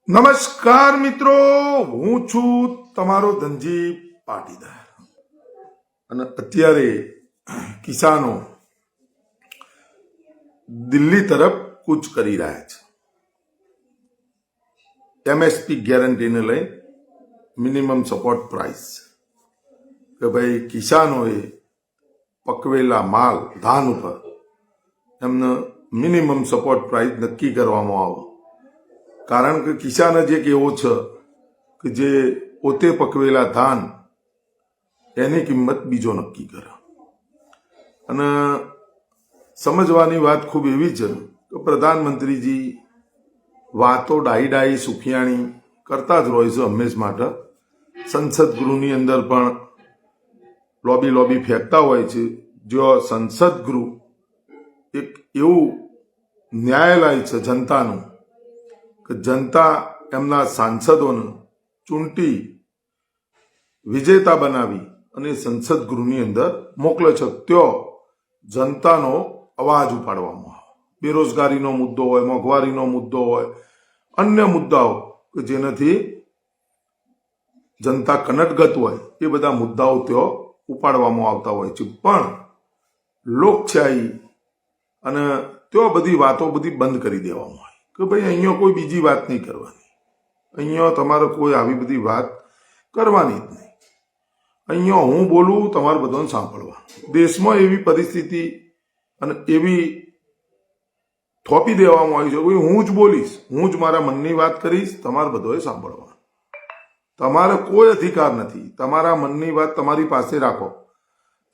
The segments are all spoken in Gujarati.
નમસ્કાર મિત્રો, હું છું તમારો ધનજી પાટીદાર અને અત્યારે કિસાનો દિલ્હી તરફ કૂચ કરી રહ્યા છે એમએસપી ગેરંટીને લઈ મિનિમમ સપોર્ટ પ્રાઇસ કે ભાઈ કિસાનોએ પકવેલા માલ ધાન ઉપર એમને મિનિમમ સપોર્ટ પ્રાઇસ નક્કી કરવામાં આવે, કારણ કે કિસાન જ એક એવો છે કે જે પોતે પકવેલા ધાન એની કિંમત બીજો નક્કી કરે. અને સમજવાની વાત ખૂબ એવી છે કે પ્રધાનમંત્રીજી વાતો ડાઈ સુખિયાણી કરતા જ હોય છે હંમેશ માટે. સંસદ ગૃહની અંદર પણ લોબી ફેંકતા હોય છે. જો સંસદ ગૃહ એક એવું ન્યાયાલય છે જનતાનું કે જનતા એમના સાંસદોને ચૂંટી વિજેતા બનાવી અને સંસદ ગૃહની અંદર મોકલે છે. ત્યાં જનતાનો અવાજ ઉપાડવામાં આવે. બેરોજગારીનો મુદ્દો હોય, મોંઘવારીનો મુદ્દો હોય, અન્ય મુદ્દાઓ કે જેનાથી જનતા કનટગત હોય એ બધા મુદ્દાઓ ત્યાં ઉપાડવામાં આવતા હોય છે. પણ લોકશાહી અને ત્યાં બધી વાતો બધી બંધ કરી દેવામાં આવે કે ભાઈ અહીંયા કોઈ બીજી વાત નહીં કરવાની, અહીંયા તમારે કોઈ આવી બધી વાત કરવાની જ નહીં, અહીંયા હું બોલું તમારે બધાને સાંભળવાનું. દેશમાં એવી પરિસ્થિતિ અને એવી થોપી દેવામાં આવી છે કે હું જ બોલીશ, હું જ મારા મનની વાત કરીશ, તમારે બધાએ સાંભળવાનું. તમારે કોઈ અધિકાર નથી. તમારા મનની વાત તમારી પાસે રાખો,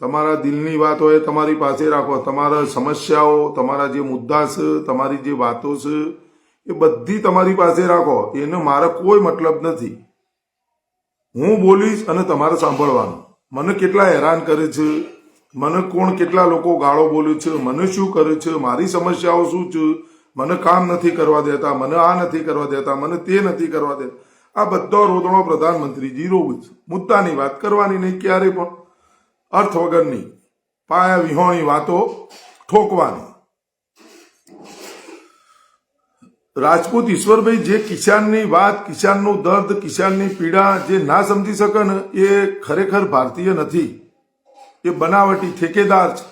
તમારા દિલની વાત હોય તમારી પાસે રાખો, તમારા સમસ્યાઓ, તમારા જે મુદ્દા છે, તમારી જે વાતો છે એ બધી તમારી પાસે રાખો. એનો મારે કોઈ મતલબ નથી. હું બોલીશ અને તમારે સાંભળવાનું. મને કેટલા હેરાન કરે છે, મને કોણ કેટલા લોકો ગાળો બોલે છે, મને શું કરે છે, મારી સમસ્યાઓ શું છે, મને કામ નથી કરવા દેતા, મને આ નથી કરવા દેતા, મને તે નથી કરવા દેતા. આ બધો રોદણો પ્રધાનમંત્રીજી રોવે છે. મુદ્દાની વાત કરવાની નહીં, ક્યારે પણ અર્થ વગરની પાયા વિહોણી વાતો ઠોકવાની. રાજપૂત ઈશ્વરભાઈ જે કિસાનની વાત, કિસાનનું દર્દ, કિસાનની પીડા જે ના સમજી શકે ને એ ખરેખર ભારતીય નથી. એ બનાવટી ઠેકેદાર છે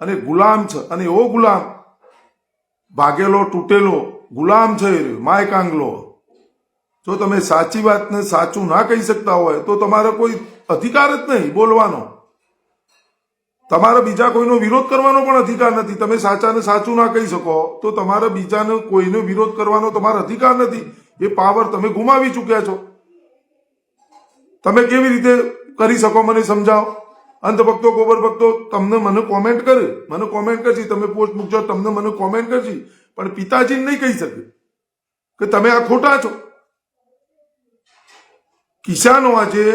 અને ગુલામ છે. અને એવો ગુલામ ભાગેલો તૂટેલો ગુલામ છે, માય કાંગલો. જો તમે સાચી વાતને સાચું ના કહી શકતા હોય તો તમારે કોઈ અધિકાર જ નહીં બોલવાનો. તમારે બીજા કોઈનો વિરોધ કરવાનો પણ અધિકાર નથી. તમે સાચાને સાચું ના કહી શકો તો તમારે બીજાને કોઈનો વિરોધ કરવાનો તમારો અધિકાર નથી. એ પાવર તમે ગુમાવી ચૂક્યા છો. તમે કેવી રીતે કરી શકો મને સમજાવો. અંધભક્તો ગોબર ભક્તો તમને મને કોમેન્ટ કરશે, તમે પોસ્ટ મૂકજો, તમને મને કોમેન્ટ કરશે, પણ પિતાજીને નહીં કહી શકે કે તમે આ ખોટા છો. કિસાનો આજે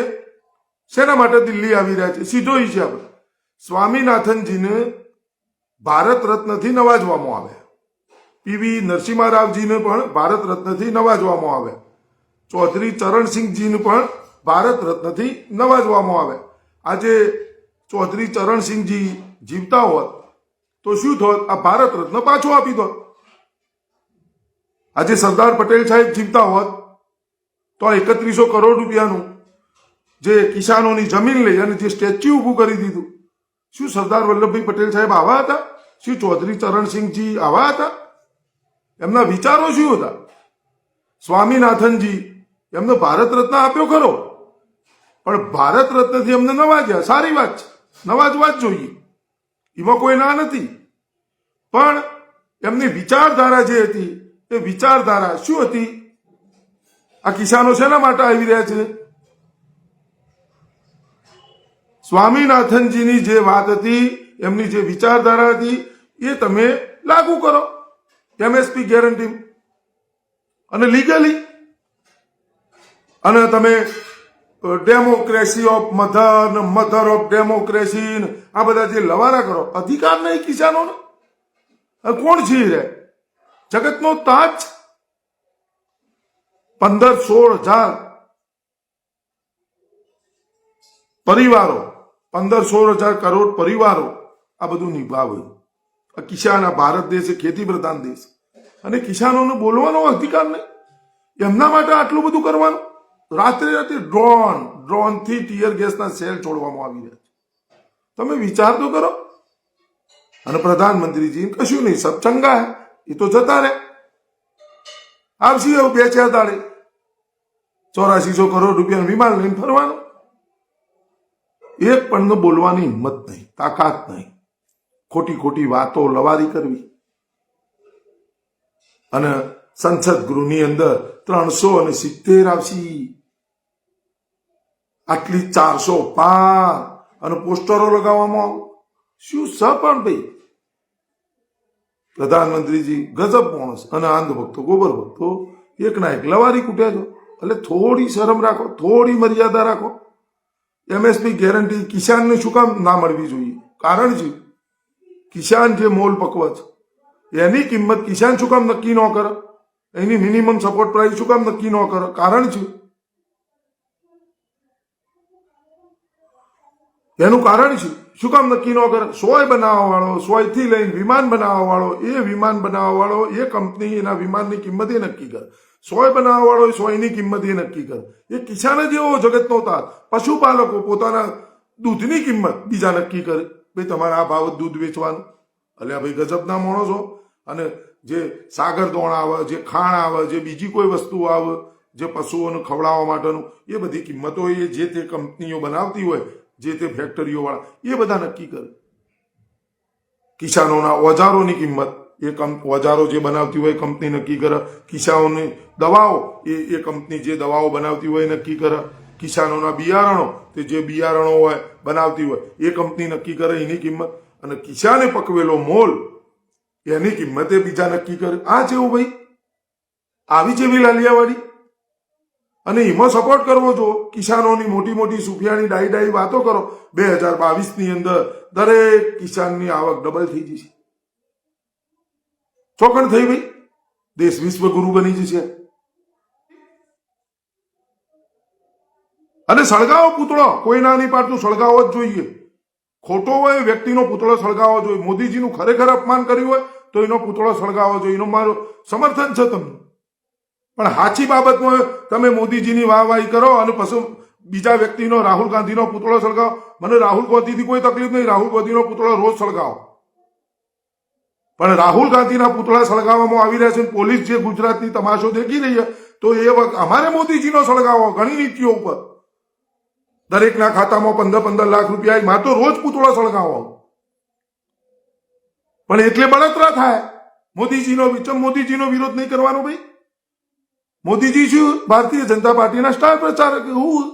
શેના માટે દિલ્હી આવી રહ્યા છે? સીધો હિસાબ, સ્વામીનાથનજીને ભારત રત્નથી નવાજવામાં આવ્યા, પીવી નરસિંહ રાવજીને પણ ભારત રત્નથી નવાજવામાં આવ્યા, ચૌધરી ચરણસિંહજીને પણ ભારત રત્નથી નવાજવામાં આવ્યા. આજે ચૌધરી ચરણસિંહજી જીવતા હોત તો શું થોત? આ ભારત રત્ન પાછું આપી દોત. આજે સરદાર પટેલ સાહેબ જીવતા હોત તો 3100 કરોડ રૂપિયાનું જે કિસાનોની જમીન લઈ અને જે સ્ટેચ્યુ ઊભું કરી દીધું, શું સરદાર વલ્લભભાઈ પટેલ સાહેબ આવા હતા? શું ચૌધરી ચરણસિંહજી આવા હતા? એમના વિચારો શું હતા? સ્વામીનાથનજી એમને ભારત રત્ન આપ્યો ખરો, પણ ભારત રત્નથી એમને નવાજ્યા. સારી વાત છે, નવાજવા જ જોઈએ, એમાં કોઈ ના નથી. પણ એમની વિચારધારા જે હતી એ વિચારધારા શું હતી? આ કિસાનો શેના માટે આવી રહ્યા છે? સ્વામીનાથનજીની જે વાત હતી, એમની જે વિચારધારા હતી એ તમે લાગુ કરો એમએસપી ગેરંટી અને લીગલી. અને તમે democracy of mother of democracy આ બધા જે લવારા કરો, અધિકાર નહીં કિસાનોને. કોણ છે રે? જગતનો તાજ. 15-16 હજાર પરિવારો, 15-16 હજાર કરોડ પરિવારો આ બધું નિભાવે. આ કિસાન, આ ભારત દેશ એ ખેતી પ્રધાન દેશ, અને કિસાનોને બોલવાનો અધિકાર નહીં. એમના માટે આટલું બધું કરવાનું? રાત્રે રાત્રે ડ્રોનથી ટીયર ગેસના સેલ છોડવામાં આવી રહ્યા છે. તમે વિચાર તો કરો. અને પ્રધાનમંત્રીજી કશું નહીં, સબ ચંગા હે, એ તો જતા રહે, આવશે એવું 2-4 દાડે 8400 કરોડ રૂપિયાનું વિમાન લઈને ફરવાનું. એક પણ બોલવાની હિંમત નહીં, તાકાત નહીં, ખોટી ખોટી વાતો લવારી કરવી. અને સંસદ ગૃહની અંદર 370 આવશે, આટલી 400 પાર અને પોસ્ટરો લગાવવામાં આવે. શું સ પણ ભાઈ પ્રધાનમંત્રીજી ગજબ માણસ અને અંધભક્તો ગોબર ભક્તો એકના એક લવારી કૂટ્યા છો. એટલે થોડી શરમ રાખો, થોડી મર્યાદા રાખો. એમએસપી ગેરંટી કિસાનને શું કામ ના મળવી જોઈએ? કારણ છે કિસાન જે મોલ પકવે છે એની કિંમત કિસાન શું કામ નક્કી ન કરે? એની મિનિમમ સપોર્ટ પ્રાઇસ શું કામ નક્કી ન કરે? કારણ છે એનું કારણ છે શું કામ નક્કી ન કરે? સોય બનાવવા વાળો, સોયથી લઈને વિમાન બનાવવા વાળો, એ વિમાન બનાવવા વાળો એ કંપની એના વિમાનની કિંમત એ નક્કી કરે. સોય બનાવવા વાળો સોયની કિંમત એ નક્કી કરે. એ કિસાન જ એવો જગતનો તાત. પશુપાલકો પોતાના દૂધની કિંમત બીજા નક્કી કરે. ભાઈ તમારે આ ભાવ દૂધ વેચવાનું. અલ્યા ભાઈ ગજબના માણસો. અને જે સાગર દોણ આવે, જે ખાણ આવે, જે બીજી કોઈ વસ્તુ આવે, જે પશુઓને ખવડાવવા માટેનું, એ બધી કિંમતો એ જે તે કંપનીઓ બનાવતી હોય, જે તે ફેક્ટરીઓ વાળા એ બધા નક્કી કરે. કિસાનોના ઓજારોની કિંમત એ ઓજારો જે બનાવતી હોય કંપની નક્કી કરે. કિસાનોની દવાઓ એ કંપની જે દવાઓ બનાવતી હોય નક્કી કરે. કિસાનોના બિયારણો તે જે બિયારણો હોય બનાવતી હોય એ કંપની નક્કી કરે એની કિંમત. અને કિસાને પકવેલો મોલ એની કિંમત એ બીજા નક્કી કરે. આ જેવું ભાઈ આવી જેવી લાલિયાવાડી. અને એમાં સપોર્ટ કરવો જો કિસાનોની મોટી મોટી સુફિયાની ડાઈ વાતો કરો. 2022ની અંદર દરેક કિસાનની આવક ડબલ થઈ જશે. ચોકણ થઈ ભાઈ, દેશ વિશ્વગુરુ બની જશે. અને સળગાવો પૂતળો, કોઈ ના નહીં પાડતું, સળગાવો જ જોઈએ. ખોટો હોય વ્યક્તિનો પૂતળો સળગાવવો જોઈએ. મોદીજીનું ખરેખર અપમાન કર્યું હોય તો એનો પૂતળો સળગાવવો જોઈએ. એનું મારું સમર્થન છે તમને. પણ સાચી બાબતમાં તમે મોદીજીની વાહવાહી કરો અને પછી બીજા વ્યક્તિનો, રાહુલ ગાંધીનો પૂતળો સળગાવો. મને રાહુલ ગાંધીથી કોઈ તકલીફ નહીં, રાહુલ ગાંધીનો પૂતળો રોજ સળગાવો. પણ રાહુલ ગાંધીના પૂતળા સળગાવવામાં આવી રહ્યા છે, પોલીસ જે ગુજરાતની તમાશો દેખી રહી છે, તો એ વખત અમારે મોદીજીનો સળગાવો. ઘણી નીતિઓ ઉપર દરેકના ખાતામાં 15-15 લાખ રૂપિયા માં તો રોજ પૂતળો સળગાવો. પણ એટલે બળતરા થાય. મોદીજીનો વિરોધ નહીં કરવાનો ભાઈ. મોદીજી શું ભારતીય જનતા પાર્ટીના સ્ટાર પ્રચારક? હું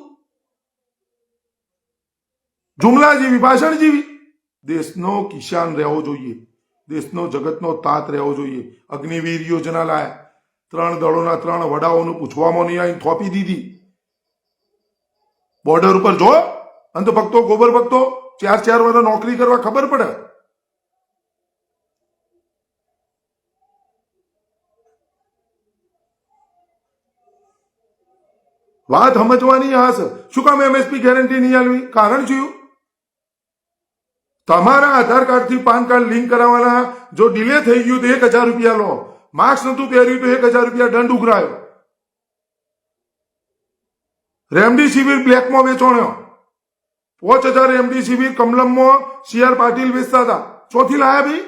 જુમલા જેવી, ભાષણ જેવી. દેશનો કિસાન રહેવો જોઈએ, દેશનો જગતનો તાત રહેવો જોઈએ. અગ્નિવીર યોજના લાયા, 3 દળોના 3 વડાઓનું પૂછવામાં નહીં આવી, થોપી દીધી. બોર્ડર ઉપર જો અંધભક્તો, ગોબર ભક્તો 4-4 વર્ષ નોકરી કરવા ખબર પડે. વાત સમજવાની આ છે. શું કામ એમએસપી ગેરંટી નહીં આલવી? કારણ શું? તમારા આધાર કાર્ડથી પાન કાર્ડ લિંક કરાવવાના જો ડિલે થઈ ગયું તો 1000 રૂપિયા લો. માસ્ક નતું પહેર્યું તો 1000 રૂપિયા દંડ ઉઘરાયો. રેમડેસિવિર બ્લેકમાં વેચોણ્યો. 5000 રેમડેસિવિર કમલમમાં CR પાટીલ વેચતા હતા. ચોથી લાયા ભાઈ.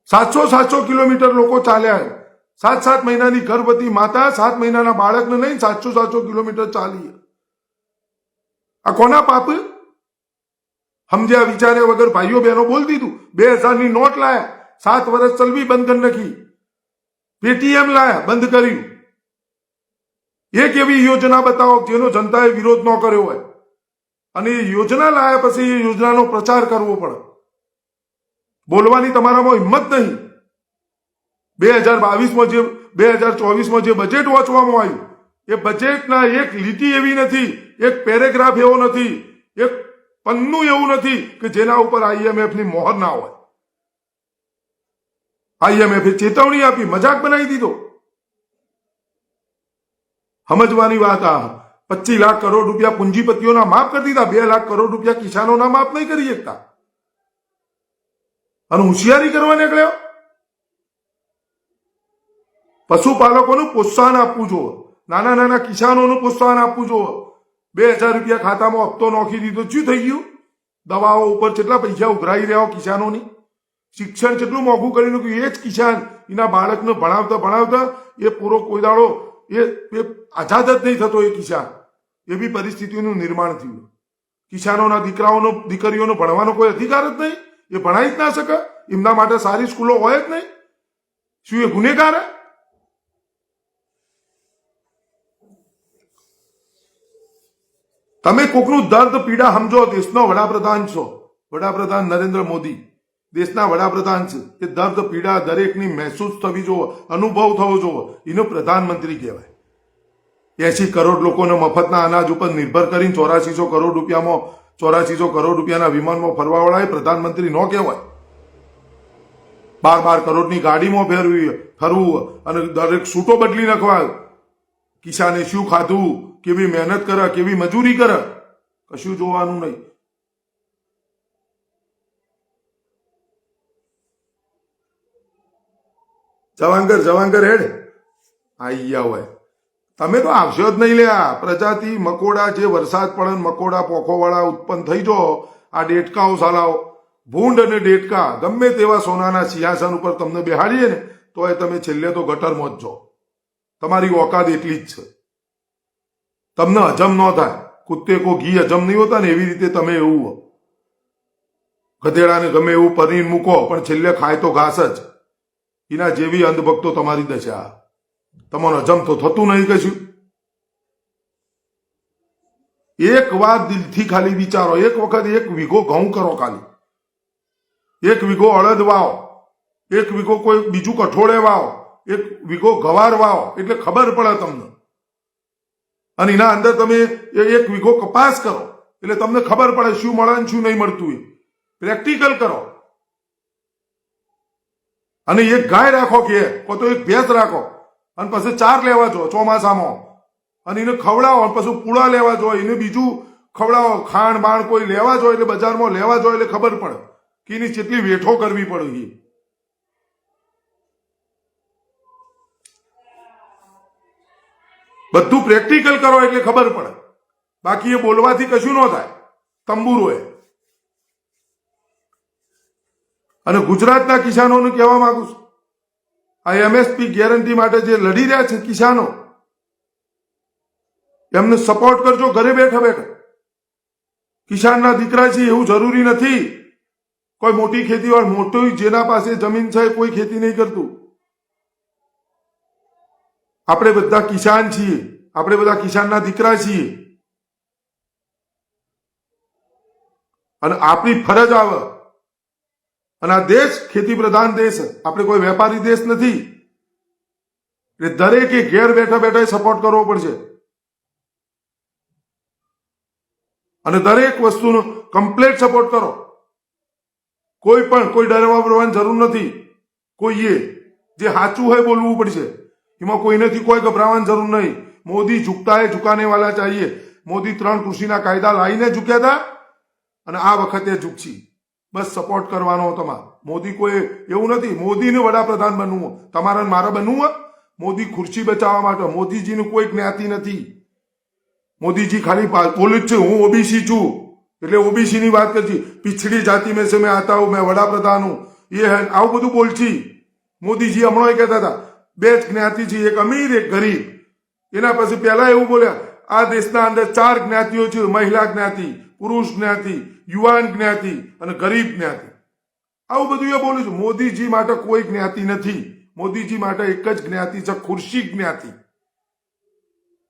700 કિલોમીટર લોકો ચાલ્યા. 7 મહિનાની ગર્ભવતી માતા 7 મહિનાના બાળકને નહીં 700 કિલોમીટર ચાલી. આ કોના પાપ? સમજ્યા વિચાર્યા વગર ભાઈઓ બહેનો બોલ દીધું. 2000ની નોટ લાયા, 7 વર્ષ ચલવી બંધ કરી નાખી. પેટીએમ લાયા, બંધ કર્યું. એક એવી યોજના બતાવો જેનો જનતાએ વિરોધ ન કર્યો હોય. અને એ યોજના લાયા પછી એ યોજનાનો પ્રચાર કરવો પડે. બોલવાની તમારામાં હિંમત નહીં. 2024માં જે બજેટ વાંચવામાં આવ્યું એ બજેટના એક લીટી એવી નથી, એક પેરેગ્રાફ એવો નથી, એક પન્નું એવું નથી કે જેના ઉપર IMFની મોહર ના હોય. IMFે ચેતવણી આપી, મજાક બનાવી દીધો. સમજવાની વાત આ 25 લાખ કરોડ રૂપિયા પૂંજીપતિઓના માફ કરી દીધા. 2 લાખ કરોડ રૂપિયા કિસાનોના માફ નહીં કરી શકતા. અને હોશિયારી કરવા નીકળ્યો. પશુપાલકોનું પ્રોત્સાહન આપવું જોઈએ, નાના નાના કિસાનોનું પ્રોત્સાહન આપવું જોઈએ. 2000 રૂપિયા ખાતામાં હપ્તો નોખી દીધો, શું થઈ ગયું? દવાઓ ઉપર કેટલા પૈસા ઉઘરાઈ રહ્યા કિસાનોની. શિક્ષણ કેટલું મોંઘું કરી નાખ્યું. એ જ કિસાન એના બાળકને ભણાવતા ભણાવતા એ પૂરો કોઈ દાડો એ આઝાદ જ નહીં થતો. એ કિસાન એવી પરિસ્થિતિનું નિર્માણ થયું. કિસાનોના દીકરીઓનો ભણવાનો કોઈ અધિકાર જ નહીં. એ ભણાઈ જ ના શકે. એમના માટે સારી સ્કૂલો હોય જ નહીં. શું એ ગુનેગાર? તમે કોકનું દર્દ પીડા સમજો. દેશનો વડાપ્રધાન છો, વડાપ્રધાન નરેન્દ્ર મોદી દેશના વડાપ્રધાન છે. એ દર્દ પીડા દરેકની મહેસૂસ થવી જોઈએ, અનુભવ થવો જોઈએ. એનો પ્રધાનમંત્રી કહેવાય. 80 કરોડ લોકોને મફતના અનાજ ઉપર નિર્ભર કરીને 8400 કરોડ રૂપિયામાં 8400 કરોડ રૂપિયાના વિમાનમાં ફરવાવાળા એ પ્રધાનમંત્રી ન કહેવાય. 12 કરોડની ગાડીમાં ફરવું અને દરેક સૂટો બદલી નાખવા. કિસાને શું ખાધું, કેવી મહેનત કરે, કેવી મજૂરી કરે, કશું જોવાનું નહીં. જવાંગર હેડ આઈ ગયા હોય. તમે તો આવશો જ નહીં લ્યા. પ્રજાતિ મકોડા જે વરસાદ પડે મકોડા પોખોવાળા ઉત્પન્ન થઈ જો. આ ડેટકાઓ સાલાઓ, ભૂંડ અને ડેટકા ગમે તેવા સોનાના સિંહાસન ઉપર તમને બેહાડીએ ને તો એ તમે છેલ્લે તો ગટરમાં જ જો. તમારી ઓકાત એટલી જ છે. તમને હજમ ન થાય. કુત્તે કો ઘી હજમ નહીં હોતા ને એવી રીતે તમે એવું હો. ગધેડાને ગમે એવું પરીને મૂકો પણ છેલ્લે ખાય તો ઘાસ જ. એના જેવી અંધભક્તો તમારી દશા. તમારું હજમ તો થતું નહીં કશું. એક વાર દિલથી ખાલી વિચારો. એક વખત 1 વીઘો ઘઉં કરો, ખાલી 1 વીઘો અડદ વાવો, 1 વીઘો કોઈ બીજું કઠોળે વાવો, 1 વીઘો ગવાર વાવો એટલે ખબર પડે તમને. અને એના અંદર તમે 1 વીઘો કપાસ કરો એટલે તમને ખબર પડે શું મળે ને શું નહીં મળતું. પ્રેક્ટિકલ કરો. અને એક ગાય રાખો કે તો એક ભેંસ રાખો અને પછી 4 લેવા જો ચોમાસામાં અને એને ખવડાવો. પછી પૂળા લેવા જો, એને બીજું ખવડાવો. ખાણ બાણ કોઈ લેવા જો એટલે બજારમાં લેવા જો એટલે ખબર પડે કે એની કેટલી વેઠો કરવી પડે. બધું પ્રેક્ટિકલ કરો એટલે ખબર પડે. બાકી એ બોલવાથી કશું ન થાય. તંબુરો એ. અને ગુજરાતના કિસાનોને કહેવા માંગુ છું, આ એમએસપી ગેરંટી માટે જે લડી રહ્યા છે કિસાનો, એમને સપોર્ટ કરજો. ઘરે બેઠા બેઠા કિસાનના દીકરા છે એવું જરૂરી નથી કોઈ મોટી ખેતીવાળ. મોટું જેના પાસે જમીન છે કોઈ ખેતી નહીં કરતું. આપણે બધા કિસાન છીએ. આપણે બધા કિસાનના દીકરા છીએ. અને આપણી ફરજ આવે. અને આ દેશ ખેતી પ્રધાન દેશ. આપણે કોઈ વેપારી દેશ નથી. એટલે દરેકે ઘેર બેઠા બેઠા સપોર્ટ કરવો પડશે. અને દરેક વસ્તુનો કમ્પ્લીટ સપોર્ટ કરો. કોઈ ડરવા પડવાની જરૂર નથી. કોઈએ જે સાચું હોય બોલવું પડશે. એમાં કોઈનેથી કોઈ ગભરાવાની જરૂર નહીં. મોદી ઝુકતા હે ઝુકાને વાલા ચાહીએ. મોદી 3 કૃષિના કાયદા લાવીને ઝૂક્યા હતા અને આ વખતે ઝૂકશી. બસ સપોર્ટ કરવાનો તમારે. મોદી કોઈ એવું નથી મોદીને વડાપ્રધાન બનવું, તમારે મારે બનવું. મોદી ખુરશી બચાવવા માટે. મોદીજીનું કોઈ જ્ઞાતિ નથી. મોદીજી ખાલી બોલે જ છે હું ઓબીસી છું એટલે ઓબીસી ની વાત કરજી. પિછડી જાતિ મેં से मैं आता हूं, मैं વડાપ્રધાન હું, એ આવું બધું બોલછી. મોદીજી હમણાં કહેતા હતા 2 જ જ્ઞાતિ છે, એક અમીર એક ગરીબ. એના પછી પહેલા એવું બોલ્યા આ દેશના અંદર 4 જ્ઞાતિઓ છે, મહિલા જ્ઞાતિ, પુરુષ જ્ઞાતિ, યુવાન જ્ઞાતિ અને ગરીબ જ્ઞાતિ. આવું બધું એ બોલું છું. મોદીજી માટે કોઈ જ્ઞાતિ નથી. મોદીજી માટે એક જ જ્ઞાતિ છે, ખુરશી જ્ઞાતિ.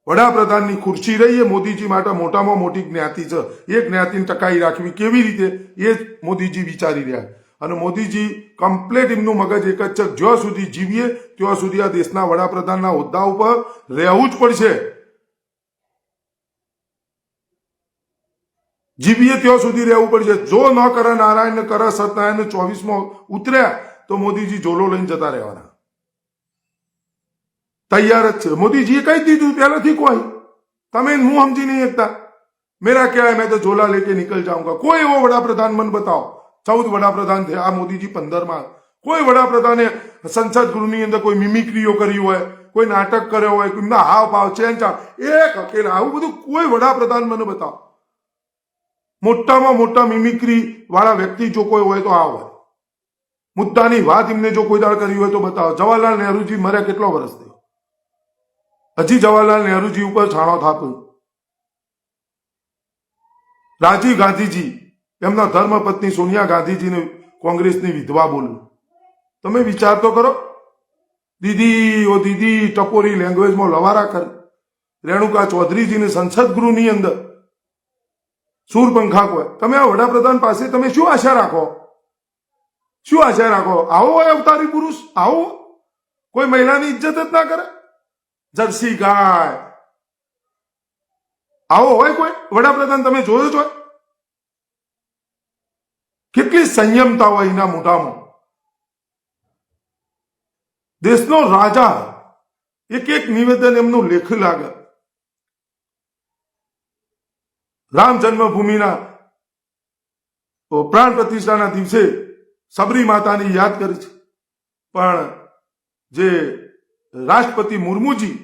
વડાપ્રધાનની ખુરશી રહી એ મોદીજી માટે મોટામાં મોટી જ્ઞાતિ છે. એ જ્ઞાતિને ટકાઈ રાખવી કેવી રીતે એ જ મોદીજી વિચારી રહ્યા. અને મોદીજી કમ્પ્લેટ એમનું મગજ એક જ છે, જ્યાં સુધી જીવીએ ત્યાં સુધી આ દેશના વડાપ્રધાનના હોદ્દા ઉપર રહેવું જ પડશે. જીવીએ ત્યાં સુધી રહેવું પડશે. જો ન કરે નારાયણ ને કરે સત્યનારાયણ 24માં ઉતર્યા તો મોદીજી ઝોલો લઈને જતા રહેવાના. તૈયાર જ છે. મોદીજીએ કહી દીધું પહેલાથી. કોઈ તમે હું સમજી નહીં શકતા. મેરા क्या है, मैं तो झोला लेके निकल जाऊंगा. કોઈ એવો વડાપ્રધાન મને બતાવો. 14 વડાપ્રધાન થયા. આ મોદીજી 15માં. કોઈ વડાપ્રધાને સંસદ ગૃહની અંદર કોઈ મિમિક્રીઓ કરી હોય, કોઈ નાટક કર્યો હોય, કોઈના હાવ ભાવ ચેનચાણ એક અકેલા આવું બધું કોઈ વડાપ્રધાન મને બતાવો. મોટામાં મોટા મિમિક્રી વાળા વ્યક્તિ જો કોઈ હોય તો આ હોય. મુદ્દાની વાત એમને જો કોઈ દાળ કરી હોય તો બતાવો. જવાહરલાલ નહેરુજી મર્યા કેટલો વર્ષ થયો, હજી જવાહરલાલ નહેરુજી ઉપર છાણો થતો. રાજીવ ગાંધીજી એમના ધર્મપત્ની સોનિયા ગાંધીજીને કોંગ્રેસની વિધવા બોલ્યું. તમે વિચાર તો કરો. દીદી ઓ દીદી ટપોરી લેંગ્વેજમાં લવારા કરે. રેણુકા ચૌધરીજીને સંસદ ગૃહની અંદર સૂરપંખા કોઈ. તમે આ વડાપ્રધાન પાસે તમે શું આશા રાખો? શું આશા રાખો? આવો હોય અવતારી પુરુષ? આવો કોઈ મહિલાની ઇજ્જત જ ના કરે? જર્સી ગાય આવો હોય કોઈ વડાપ્રધાન? તમે જોયો છો કેટલી સંયમતા હોય એના મોઢામાં? દેશનો રાજા એક એક નિવેદન એમનું લેખ લાગે. રામ જન્મભૂમિના પ્રાણ પ્રતિષ્ઠાના દિવસે સબરી માતાની યાદ કરી છે, પણ જે રાષ્ટ્રપતિ મુર્મુજી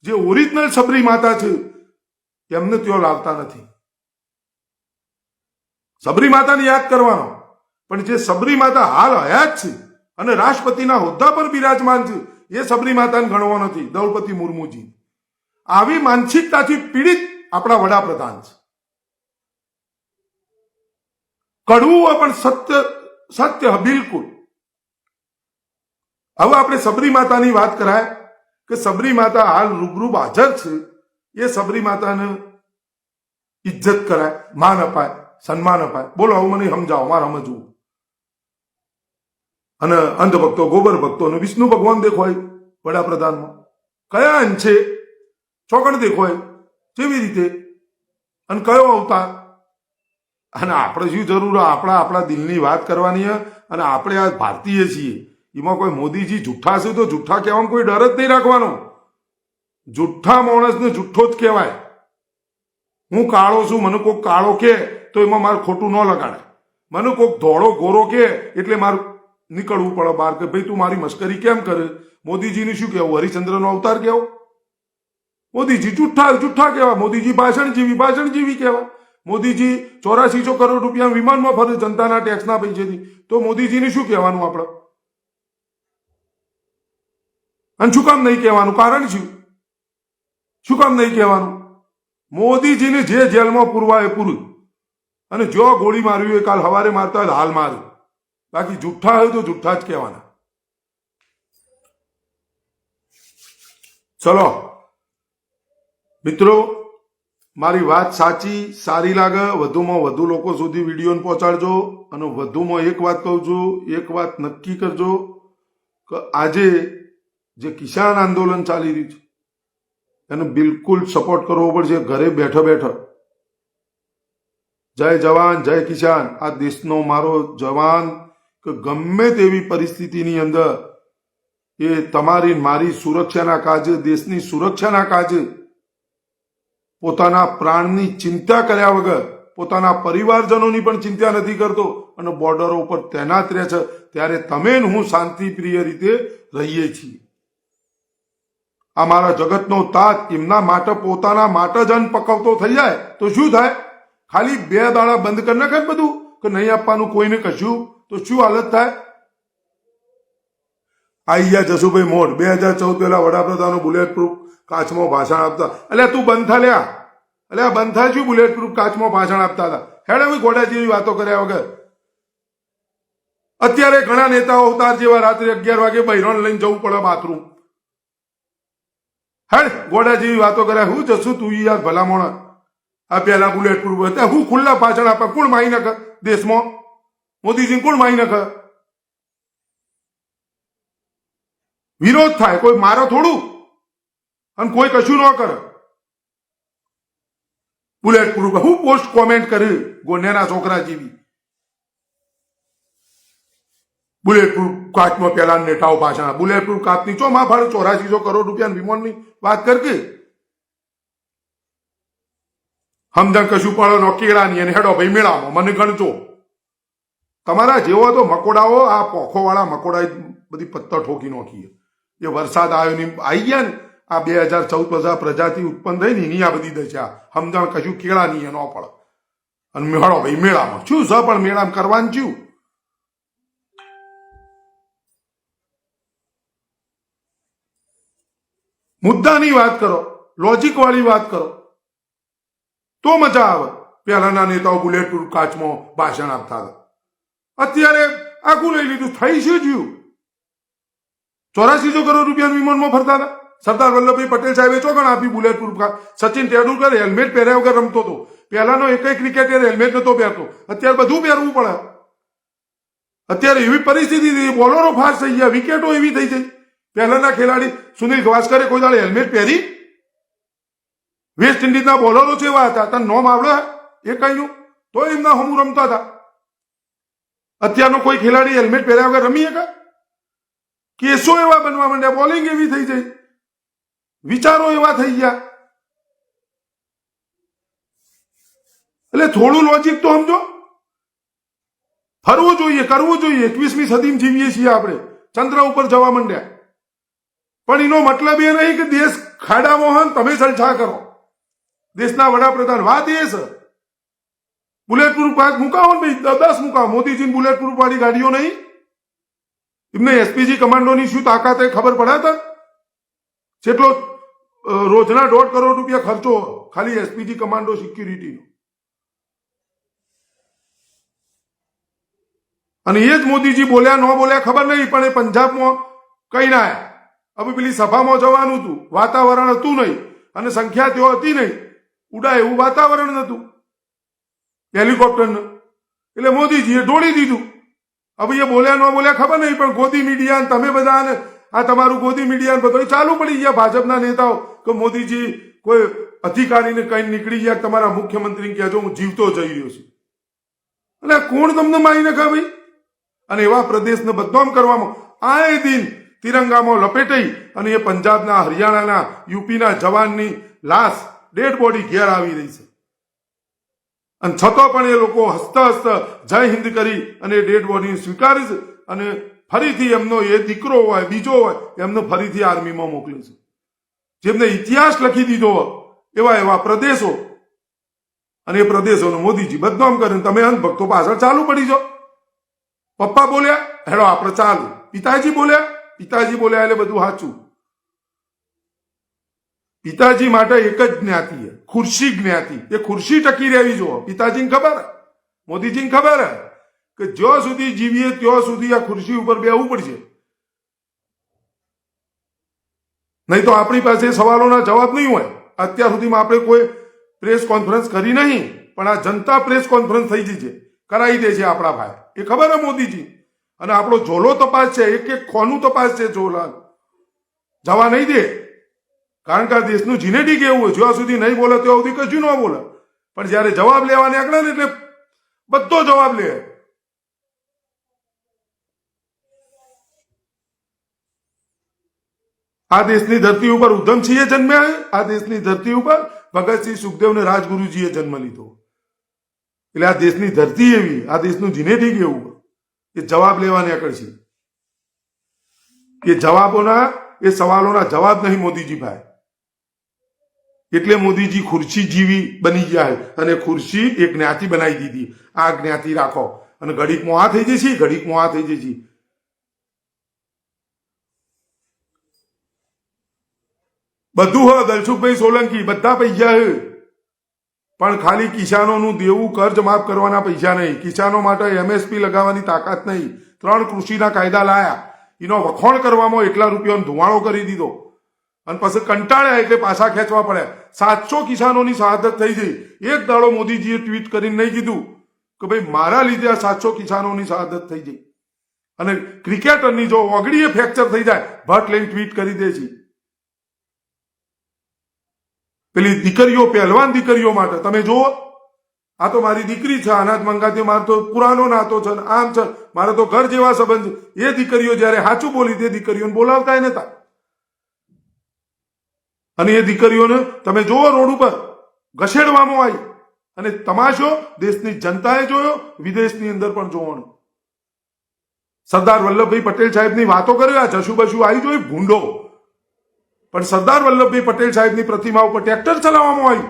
જે ઓરિજિનલ સબરી માતા છે એમને ત્યાં લાવતા નથી. સબરી માતાને યાદ કરવાનો, પણ જે સબરી માતા હાલ હયાત છે અને રાષ્ટ્રપતિના હોદ્દા પર બિરાજમાન છે એ સબરી માતાને ગણવો નથી. દ્રૌપદી મુર્મુજી આવી માનસિકતાથી પીડિત આપણા વડાપ્રધાન છે. કડવું હોય પણ સત્ય બિલકુલ. હવે આપણે સબરી માતાની વાત કરાય કે સબરી માતા હાલ રૂબરૂ હાજર છે. એ સબરી માતાને ઇજ્જત કરાય, માન અપાય, સન્માન અપાય. બોલો આવું મને સમજાવો, મારે સમજવું. અને અંધભક્તો, ગોબર ભક્તો અને વિષ્ણુ ભગવાન દેખાય વડાપ્રધાનમાં. કયા અંશે ચોકડ દેખાય? કેવી રીતે? અને કયો અવતાર? અને આપણે શું જરૂર? આપણા દિલની વાત કરવાની. અને આપણે આ ભારતીય છીએ, એમાં કોઈ મોદીજી જુઠ્ઠા છે તો જુઠ્ઠા કહેવામાં કોઈ ડર જ નહીં રાખવાનો. જુઠ્ઠા માણસને જુઠ્ઠો જ કહેવાય. હું કાળો છું, મને કોઈક કાળો કે તો એમાં મારે ખોટું ન લગાડે. મને કોઈક ધોળો ગોરો કે એટલે મારે નીકળવું પડે બહાર કે ભાઈ તું મારી મસ્કરી કેમ કરે? મોદીજીને શું કહેવું? હરિચંદ્રનો અવતાર કહેવો? મોદીજી જુઠ્ઠા કહેવાય. મોદીજી ભાષણ જીવી કહેવાય. મોદીજી 8400 કરોડ રૂપિયા વિમાનમાં ફરે જનતાના ટેક્સના પૈસેથી. તો મોદીજીને શું કહેવાનું આપણે? અને શું કામ નહીં કહેવાનું? કારણ શું કામ નહીં કહેવાનું? મોદીજીને જે જેલમાં પૂરવા એ પૂરું. અને જો ગોળી મારવી હોય કાલ સવારે મારતા હોય હાલ માર્યું. બાકી જુઠ્ઠા હોય તો જુઠ્ઠા જ કહેવાના. ચલો મિત્રો, મારી વાત સારી લાગે વધુમાં વધુ લોકો સુધી વિડીયોને પહોંચાડજો. અને વધુમાં એક વાત કહું છું, એક વાત નક્કી કરજો કે આજે જે કિસાન આંદોલન ચાલી રહ્યું છે એને બિલકુલ સપોર્ટ કરવો પડશે. ઘરે બેઠા જય જવાન જય કિસાન. આ દેશનો મારો જવાન કે ગમે તેવી પરિસ્થિતિની અંદર એ તમારી મારી સુરક્ષાના કાજે, દેશની સુરક્ષાના કાજે પોતાના પ્રાણની ચિંતા કર્યા વગર પોતાના પરિવારજનોની પણ ચિંતા નથી કરતો અને બોર્ડરો ઉપર તૈનાત રહે છે. ત્યારે તમે હું શાંતિપ્રિય રીતે રહીએ છીએ. આ મારા જગતનો તાત એમના માટે પોતાના માટે જ અન્ન પકવતો થઈ જાય તો શું થાય? ખાલી 2 દાડા બંધ કરી નાખે બધું કે નહીં આપવાનું કોઈને કશું, તો શું હાલત થાય? આઈ ગયા જસુભાઈ મોઢ 2014 પેલા વડાપ્રધાનો બુલેટ પ્રૂફ કાચમાં ભાષણ આપતા. અલ્યા તું બંધ થા લ્યા. અલ્યા બંધ થાય શું? બુલેટ પ્રૂફ કાચમાં ભાષણ આપતા હતા. હેડ હવે ઘોડા જેવી વાતો કર્યા વગર. અત્યારે ઘણા નેતાઓ અવતાર જેવા રાત્રે 11 વાગે બૈરોન લઈને જવું પડે બાથરૂમ. હેડ ઘોડા જેવી વાતો કર્યા. હું જશું તું યાર ભલામણ? આ પેલા બુલેટ પ્રૂફ હતા હું ખુલ્લા ભાષણ આપે કોણ માઈ નાખે દેશમાં? મોદીજી કોણ માઈ નાખે? વિરોધ થાય, કોઈ મારો થોડું અને કોઈ કશું ન કરે. બુલેટ પ્રૂફ હું પોસ્ટ કોમેન્ટ કરી ગોનેના છોકરા જેવી. બુલેટ પ્રૂફ કાચમાં પેલા નેતાઓ ભાષણ. બુલેટ પ્રૂફ કાચની ચો માં ફાળે 8400 કરોડ રૂપિયા વિમાનની વાત કરકે સમજણ કશું પડે નો કેળાની અને હેડો ભાઈ મેળામાં મને ગણજો. તમારા જેવો તો મકોડાઓ, આ પોખોવાળા મકોડા બધી પત્તર ઠોકી નાખીએ. એ વરસાદ આવ્યો ને આવી ગયા ને આ 2014 પ્રજાતિ ઉત્પન્ન થઈ ને એની આ બધી દશા સમજણ કશું કેળા નહીં ન પડે. અને મેળો ભાઈ મેળામાં શું છે, પણ મેળામાં કરવાનું શું? મુદ્દાની વાત કરો, લોજિક વાળી વાત કરો તો મજા આવે. પહેલાના નેતાઓ બુલેટ પ્રૂફ કાચમાં ભાષણ આપતા હતા. અત્યારે આખું લઈ લીધું. થઈ શું થયું? 8400 કરોડ રૂપિયાનું વિમાનમાં ફરતા હતા. સરદાર વલ્લભભાઈ પટેલ સાહેબે ચોગણ આપી bullet proof. Sachin Tendulkar helmet પહેર્યા વગર રમતો હતો. પહેલાનો એક ક્રિકેટર હેલ્મેટ નતો પહેરતો. અત્યારે બધું પહેરવું પડે. અત્યારે એવી પરિસ્થિતિ થઈ, બોલરો ફાસ્ટ થઈ ગયા, વિકેટો એવી થઈ ગઈ. પહેલાના ખેલાડી સુનિલ ગાવસ્કરે કોઈ દાડે હેલ્મેટ પહેરી? વેસ્ટ ઇન્ડિઝના બોલરો જેવા હતા, તને નોમ આવડે એ કઈનું તો એમના હમું રમતા હતા. અત્યારનો કોઈ ખેલાડી હેલ્મેટ પહેર્યા વગર રમી શકે? કેસો એવા બનવા માંડ્યા, બોલિંગ એવી થઈ જાય, વિચારો એવા થઈ ગયા. એટલે થોડું લોજિક તો સમજો. ફરવું જોઈએ, કરવું જોઈએ. 21મી સદીમાં જીવીએ છીએ આપણે. ચંદ્ર ઉપર જવા માંડ્યા. પણ એનો મતલબ એ નહીં કે દેશ ખાડામાં હોય તમે જલસા કરો. દેશના વડાપ્રધાન વાત એ છે બુલેટ પ્રૂફ પાક મુકાવો ને ભાઈ, 10 મુકાવો. મોદીજીની બુલેટ પ્રૂફ વાળી ગાડીઓ નહીં? એમને એસપીજી કમાન્ડોની શું તાકાત એ ખબર પડે હતા? જેટલો રોજના 1.5 કરોડ રૂપિયા ખર્ચો ખાલી એસપીજી કમાન્ડો સિક્યુરિટીનો. અને એ જ મોદીજી બોલ્યા ન બોલ્યા ખબર નહીં, પણ એ પંજાબમાં કઈ ના આવ્યા. હવે પેલી સભામાં જવાનું હતું, વાતાવરણ હતું નહીં અને સંખ્યા તેઓ હતી નહીં, ઉડાય એવું વાતાવરણ નતું હેલિકોપ્ટરનું. એટલે મોદીજીએ ઢોળી દીધું. હવે એ બોલ્યા ન બોલ્યા ખબર નહીં, પણ ગોદી મીડિયા તમે બધા આ તમારું ગોદી મીડિયા બધું ચાલુ પડી ગયા. ભાજપના નેતાઓ કે મોદીજી કોઈ અધિકારીને કઈ નીકળી ગયા, તમારા મુખ્યમંત્રી કહેજો હું જીવતો જઈ રહ્યો છું. એટલે કોણ તમને મારી નખા ભાઈ? અને એવા પ્રદેશને બદનામ કરવામાં આએ દિન તિરંગામાં લપેટાઈ અને એ પંજાબના, હરિયાણાના, યુપીના જવાનની લાશ, ડેડ બોડી ઘેર આવી રહી છે. અને છતાં પણ એ લોકો હસતા હસતા જય હિન્દ કરી અને ડેડ બોડી સ્વીકારે છે. અને ફરીથી એમનો એ દીકરો હોય, બીજો હોય, એમને ફરીથી આર્મીમાં મોકલે છે. જેમને ઇતિહાસ લખી દીધો એવા એવા પ્રદેશો, અને એ પ્રદેશોનો મોદીજી બદનામ કરે. તમે અંધભક્તો પાછળ ચાલુ પડી જાઓ. પપ્પા બોલ્યા હેડો આપણે ચાલુ, પિતાજી બોલ્યા એટલે બધું સાચું. પિતાજી માટે એક જ જ્ઞાતિ છે, ખુરશી જ્ઞાતિ. એ ખુરશી ટકી રહેવી જો. પિતાજીને ખબર, મોદીજીને ખબર કે જ્યાં સુધી જીવીએ ત્યાં સુધી આ ખુરશી ઉપર બેહવું પડશે. નહીં તો આપણી પાસે સવાલોના જવાબ નહીં હોય. અત્યાર સુધીમાં આપણે કોઈ પ્રેસ કોન્ફરન્સ કરી નહીં, પણ આ જનતા પ્રેસ કોન્ફરન્સ થઈ ગઈ છે, કરાવી દે છે આપણા ભાઈ. એ ખબર હે મોદીજી. અને આપણો ઝોલો તપાસ છે, એક એક ખોનું તપાસ છે. ઝોલા જવા નહીં દે. કારણ કે આ દેશનું જીનેટિક એવું હોય, જ્યાં સુધી નહીં બોલે ત્યાં સુધી કશું ન બોલે, પણ જયારે જવાબ લેવા નીકળે ને એટલે બધો જવાબ લે. આ દેશની ધરતી ઉપર ઉધમસિંહે જન્મ્યા. આ દેશની ધરતી ઉપર ભગતસિંહ, સુખદેવ ને રાજગુરુજીએ જન્મ લીધો. એટલે આ દેશની ધરતી એવી, આ દેશનું જીનેટિક એવું એ જવાબ લેવા નીકળશે. એ જવાબોના, એ સવાલોના જવાબ નહીં મોદીજી ભાઈ. એટલે મોદીજી ખુરશી જીવી બની ગયા અને ખુરશી એક જ્ઞાતિ બનાવી દીધી. આ જ્ઞાતિ રાખો અને ઘડીકમાં આ થઈ જશે, ઘડીકમાં આ થઈ જશે. બધું હોય દલસુખભાઈ સોલંકી, બધા પૈસા હે, પણ ખાલી કિસાનોનું દેવું કર્જ માફ કરવાના પૈસા નહીં. કિસાનો માટે એમએસપી લગાવવાની તાકાત નહીં. 3 કૃષિના કાયદા લાયા, એનો વખોણ કરવામાં એટલા રૂપિયાનો ધુમાડો કરી દીધો અને પછી કંટાળ્યા એટલે પાછા ખેંચવા પડ્યા. 700 કિસાનોની શહાદત થઈ ગઈ. એક દાડો મોદીજીએ ટ્વીટ કરીને નહીં કીધું કે ભાઈ મારા લીધે આ 700 કિસાનોની શહાદત થઈ ગઈ. અને ક્રિકેટરની જો ઓગળીએ ફ્રેક્ચર થઈ જાય, ભટ્ટ લઈને ટ્વીટ કરી દે છે. પેલી દીકરીઓ, પહેલવાન દીકરીઓ માટે તમે જુઓ, આ તો મારી દીકરી છે, અનાજ મંગાતી, મારો તો પુરાનો નાતો છે, આમ છે, મારો તો ઘર જેવા સંબંધ. એ દીકરીઓ જયારે સાચું બોલી તે દીકરીઓને બોલાવતા નતા. અને એ દીકરીઓને તમે જુઓ રોડ ઉપર ઘસેડવામાં આવી. અને તમાશો દેશની જનતાએ જોયો, વિદેશની અંદર પણ જોવાનો. સરદાર વલ્લભભાઈ પટેલ સાહેબની વાતો કર્યા, જશુ બશુ આવી જોઈ ભૂંડો, પણ સરદાર વલ્લભભાઈ પટેલ સાહેબની પ્રતિમા ઉપર ટ્રેક્ટર ચલાવવામાં આવ્યું.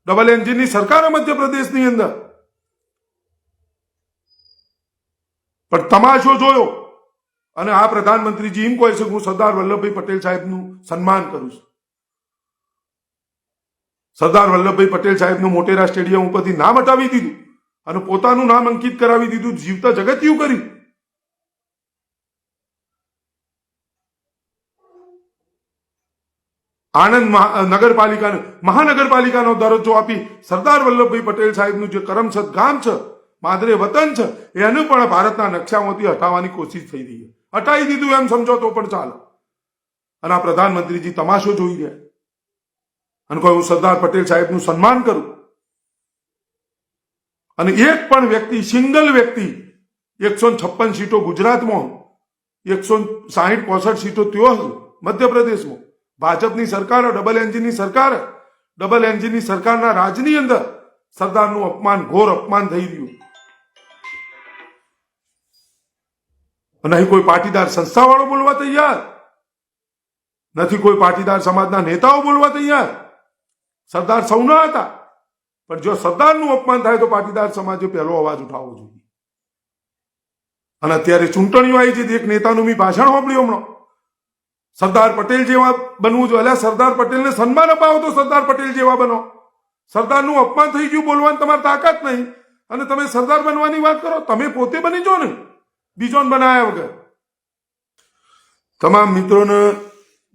ડબલ એન્જિનની સરકાર મધ્યપ્રદેશની અંદર. પણ તમાશો જોયો અને આ પ્રધાનમંત્રીજી એમ કહે છે કે હું સરદાર વલ્લભભાઈ પટેલ સાહેબનું સન્માન કરું છું. સરદાર વલ્લભભાઈ પટેલ સાહેબનું મોટેરા સ્ટેડિયમ ઉપરથી નામ હટાવી દીધું અને પોતાનું નામ અંકિત કરાવી દીધું, જીવતા જગતિયું કર્યું. આણંદ નગરપાલિકાને મહાનગરપાલિકાનો દરજ્જો આપી સરદાર વલ્લભભાઈ પટેલ સાહેબનું જે કરમસદ ગામ છે, માદરે વતન છે, એનું પણ ભારતના નકશામાંથી હટાવવાની કોશિશ થઈ રહી છે. હટાવી દીધું એમ સમજો તો પણ ચાલે. અને આ પ્રધાનમંત્રીજી તમાશો જોઈ રહ્યા અને કહ્યું સરદાર પટેલ સાહેબનું સન્માન કરું. અને એક પણ વ્યક્તિ, સિંગલ વ્યક્તિ, 156 સીટો ગુજરાતમાં, 160-65 સીટો ત્યો મધ્યપ્રદેશમાં, ભાજપની સરકાર, ડબલ એન્જિનની સરકાર, ડબલ એન્જિનની સરકારના રાજની અંદર સરદારનું અપમાન, ઘોર અપમાન થઈ રહ્યું. અને અહીં કોઈ પાટીદાર સંસ્થાવાળો બોલવા તૈયાર નથી, કોઈ પાટીદાર સમાજના નેતાઓ બોલવા તૈયાર. સરદાર સૌના હતા, પણ જો સરદારનું અપમાન થાય તો પાટીદાર સમાજે પહેલો અવાજ ઉઠાવવો જોઈએ. અને અત્યારે ચૂંટણીઓ આવી છે, એક નેતાનું મેં ભાષણ સાંભળ્યું હમણાં, સરદાર પટેલ જેવા બનવું જોઈએ. એટલે સરદાર પટેલને સન્માન અપાવો તો સરદાર પટેલ જેવા બનો. સરદારનું અપમાન થઈ ગયું, બોલવાની તમારી તાકાત નહીં, અને તમે સરદાર બનવાની વાત કરો. તમે પોતે બની જો ને, બીજોને બનાવ્યા વગર. તમામ મિત્રોને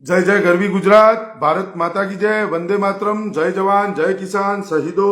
જય જય ગરવી ગુજરાત, ભારત માતા કી જય, વંદે માતરમ, જય જવાન, જય કિસાન, શહીદો